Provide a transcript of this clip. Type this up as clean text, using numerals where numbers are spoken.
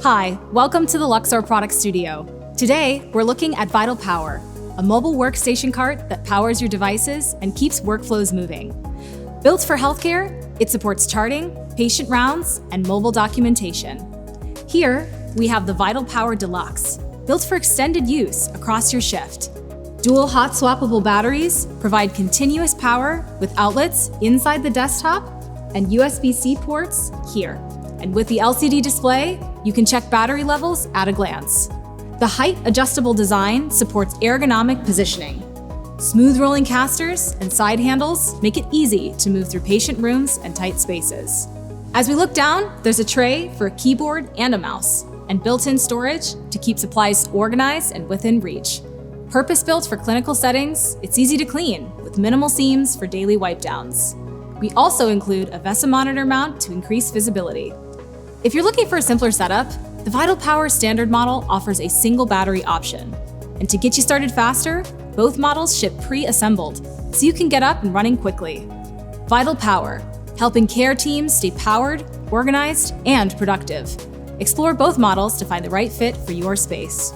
Hi, welcome to the Luxor Product Studio. Today, we're looking at VitalPower, a mobile workstation cart that powers your devices and keeps workflows moving. Built for healthcare, it supports charting, patient rounds, and mobile documentation. Here, we have the VitalPower Deluxe, built for extended use across your shift. Dual hot-swappable batteries provide continuous power with outlets inside the desktop and USB-C ports here. And with the LCD display, you can check battery levels at a glance. The height-adjustable design supports ergonomic positioning. Smooth rolling casters and side handles make it easy to move through patient rooms and tight spaces. As we look down, there's a tray for a keyboard and a mouse, and built-in storage to keep supplies organized and within reach. Purpose-built for clinical settings, it's easy to clean with minimal seams for daily wipe-downs. We also include a VESA monitor mount to increase visibility. If you're looking for a simpler setup, the VitalPower standard model offers a single battery option. And to get you started faster, both models ship pre-assembled, so you can get up and running quickly. VitalPower, helping care teams stay powered, organized, and productive. Explore both models to find the right fit for your space.